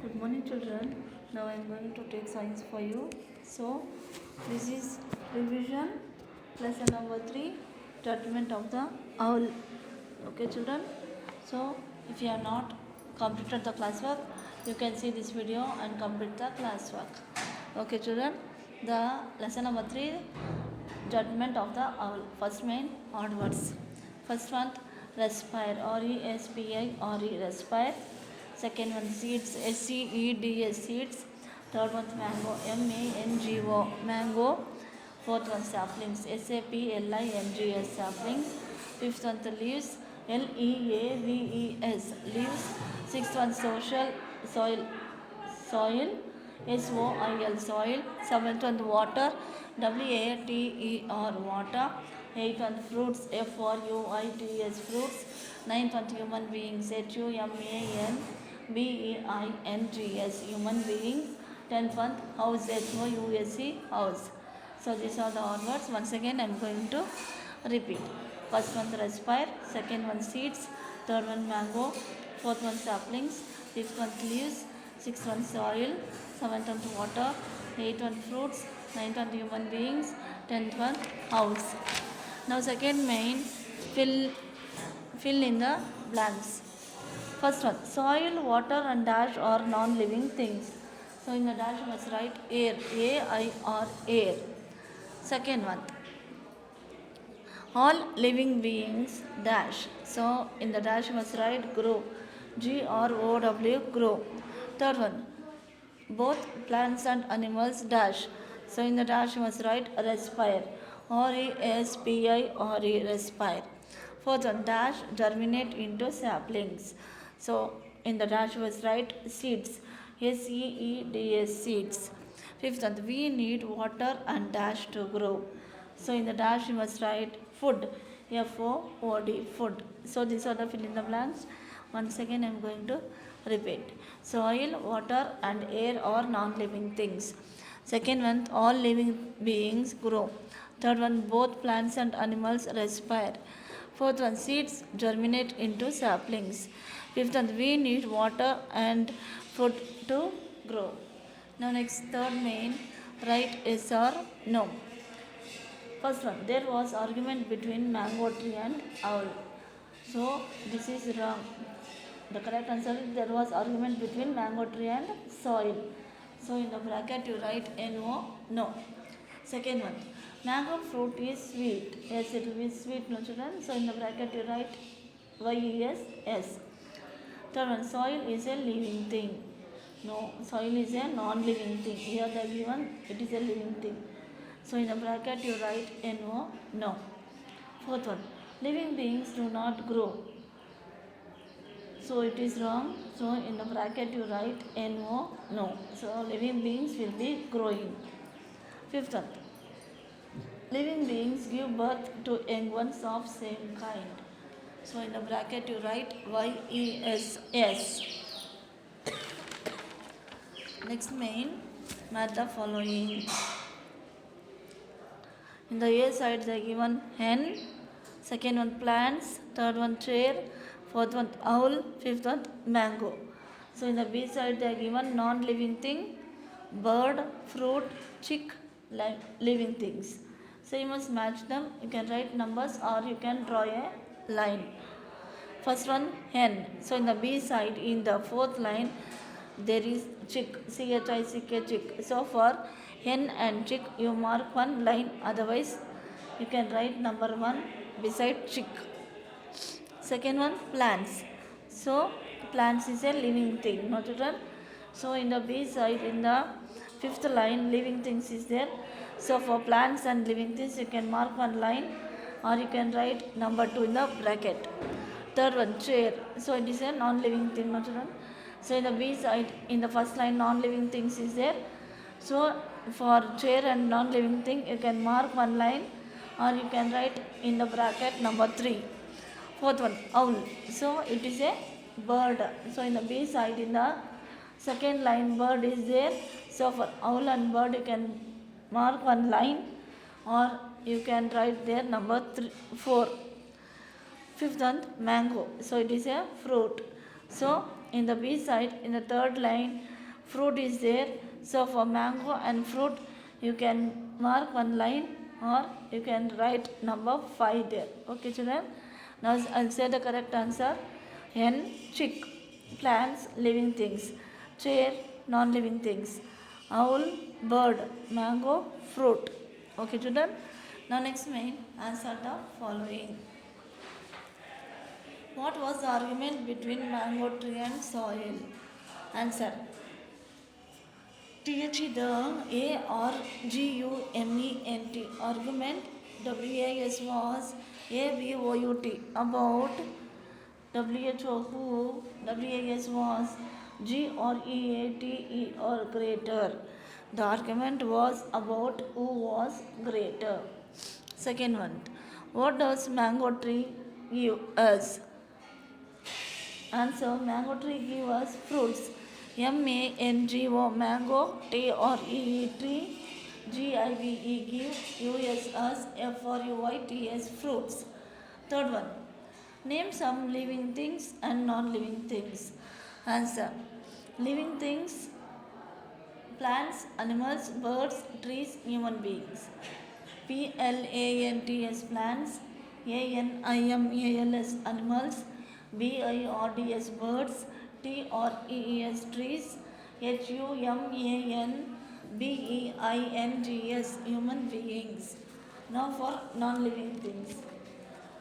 Good morning, children. Now I am going to take science for you. So, this is revision lesson number 3, treatment of the owl. Okay, children. So, if you have not completed the classwork, you can see this video and complete the classwork. Okay, children. The lesson number 3, judgment of the owl. First main odd words. First one, respire. R-E-S-P-I-R-E, respire. Second one, seeds. S-E-E-D-S, seeds. Third one, mango. M-A-N-G-O, mango. Fourth one, saplings. S-A-P-L-I-N-G-S, saplings. Fifth one, the leaves. L-E-A-V-E-S, leaves. Sixth one, social. Soil. S-O-I-L, soil. Seventh one, water. W-A-T-E-R, water. Eighth one, fruits. F-R-U-I-T-S, fruits. Ninth one, human beings. H-U-M-A-N-B-E-I-N-G-S, human beings. Tenth one, house. H-O-U-S-E, house. So these are the odd words. Once again I am going to repeat. First one, respire. Second one, seeds. Third one, mango. Fourth one, saplings. Fifth one, leaves. Sixth one, soil. Seventh one, water. Eighth one, fruits. Ninth one, human beings. Tenth one, house. Now second main, fill in the blanks. First one, soil, water and dash are non-living things. So in the dash you must write air, A-I-R, air. Second one, all living beings dash. So in the dash you must write grow, G-R-O-W, grow. Third one, both plants and animals dash. So in the dash you must write respire, R-E-S-P-I-R-E, respire. Fourth one, dash germinate into saplings. So in the dash you must write seeds, S-E-E-D-S, seeds. Fifth one, we need water and dash to grow. So in the dash you must write food, F-O-O-D, food. So these are the fill in the blanks. Once again I am going to repeat. Soil, water and air are non-living things. Second one, all living beings grow. Third one, both plants and animals respire. Fourth one, seeds germinate into saplings. Fifth one, we need water and food to grow. Now next, third main, write yes or no. First one, there was argument between mango tree and owl. So this is wrong. The correct answer is there was argument between mango tree and soil. So in the bracket you write NO, no. Second one, mango fruit is sweet. Yes, it will be sweet, no children. So in the bracket you write YES, yes. Third one, soil is a living thing. No, soil is a non-living thing. Here the given, it is a living thing. So in the bracket you write NO, no. Fourth one, living beings do not grow. So it is wrong. So in the bracket you write NO, no. So living beings will be growing. Fifth one, living beings give birth to young ones of same kind. So in the bracket you write YES. Next main, match the following. In the A side they given hen, second one plants, third one chair, fourth one owl, fifth one mango. So in the B side they are given non-living thing, bird, fruit, chick, living things. So you must match them. You can write numbers or you can draw a line. First one, hen. So in the B side, in the fourth line, there is chick, C-H-I-C-K, chick. So for hen and chick, you mark one line. Otherwise, you can write number 1 beside chick. Second one, plants. So plants is a living thing, no children? So in the B side, in the fifth line, living things is there. So for plants and living things, you can mark one line or you can write number 2 in the bracket. Third one, chair. So it is a non-living thing, no children? So in the B side, in the first line, non-living things is there. So for chair and non-living thing, you can mark one line or you can write in the bracket number 3. Fourth one, owl. So it is a bird. So in the B side, in the second line, bird is there. So for owl and bird, you can mark one line or you can write there number 4. Fifth one, mango. So it is a fruit. So in the B side, in the third line, fruit is there. So for mango and fruit, you can mark one line or you can write number 5 there. Okay, children. Now I'll say the correct answer. Hen, chick, plants, living things. Chair, non-living things. Owl, bird, mango, fruit. Okay, children. Now next main answer the following. What was the argument between mango tree and soil? Answer. TH the A or GUMENT argument WAS was ABOUT about WHO who WAS was GREATE or greater. The argument was about who was greater. Second one. What does mango tree give us? Answer. Mango tree give us fruits. MANGO mango, TREE tree, GIVE give US FRUITS fruits. Third one. Name some living things and non-living things. Answer. Living things, plants, animals, birds, trees, human beings. PLANTS plants, ANIMALS animals, BIRDS birds, TREES trees, HUMANBEINGS human beings. Now for non-living things.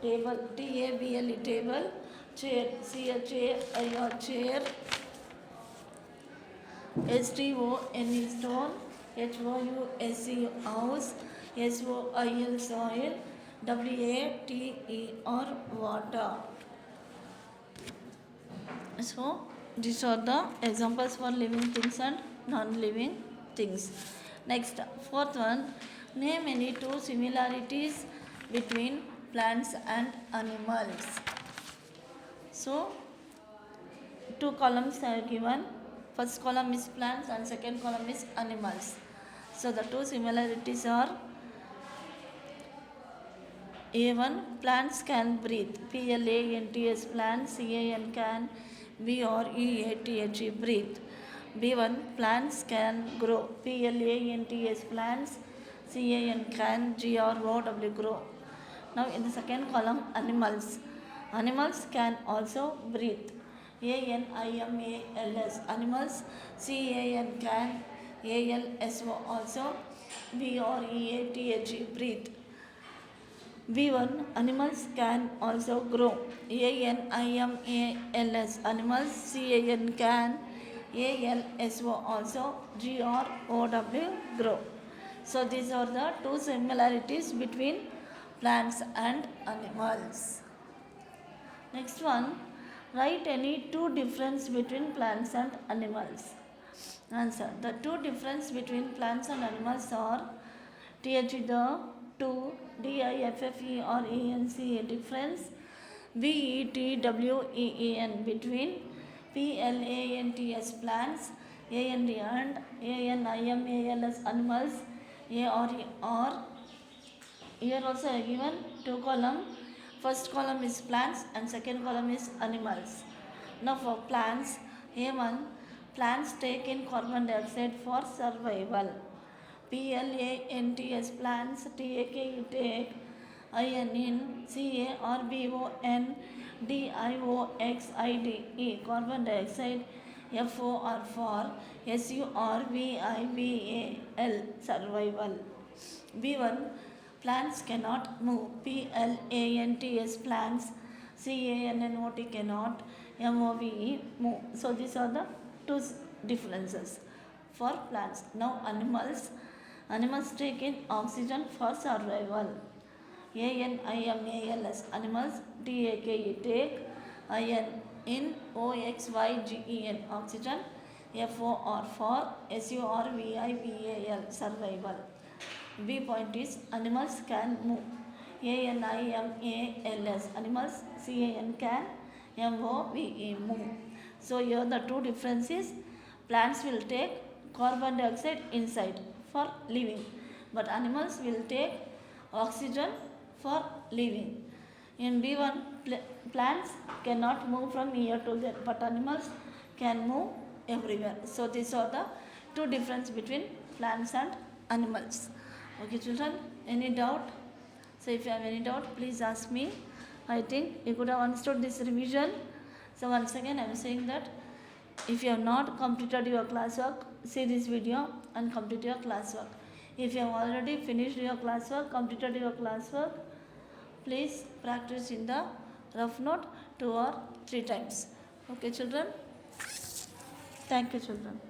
Table, TABLE table, chair, CHAIR chair, STONE stone, HOUSE house, SOIL soil, WATER water. So these are the examples for living things and non-living things. Next, fourth one, name any two similarities between plants and animals. So two columns are given. First column is plants and second column is animals. So the two similarities are A1, plants can breathe. PLANTS plants, CAN can, BREATH breathe. B1, plants can grow. PLANTS plants, can, GROW grow. Now in the second column, animals. Animals can also breathe. ANIMALS animals, CAN, ALSO also, BREATH breathe. B1, animals can also grow. ANIMALS animals, can, ALSO also, GROW grow. So these are the two similarities between plants and animals. Next one, write any two difference between plants and animals. Answer. The two difference between plants and animals are the two DIFFE or ENC difference, BETWEEN between PLANTS plants, AND and ANIMALS animals, or here also I given two column. First column is plants and second column is animals. Now for plants, A1, plants take in carbon dioxide for survival. PLANTS plants take IN in CARBON DIOXIDE carbon dioxide, FOR for SURVIVAL survival. B1, plants cannot move. PLANTS plants, CANNOT cannot, MOVE move. So these are the two differences for plants. Now animals take in oxygen for survival. ANIMALS animals take IN in OXYGEN oxygen, FOR for SURVIVAL survival. B point is animals can move. ANIMALS animals, can, MOVE move. So here the two differences, plants will take carbon dioxide inside for living, but animals will take oxygen for living. In B1, plants cannot move from here to there, but animals can move everywhere. So these are the two difference between plants and animals. Okay children, any doubt? So if you have any doubt, please ask me. I think you could have understood this revision. So once again I am saying that if you have not completed your classwork, see this video and complete your classwork. If you have already finished your classwork, completed your classwork, please practice in the rough note 2 or 3 times. Okay children? Thank you children.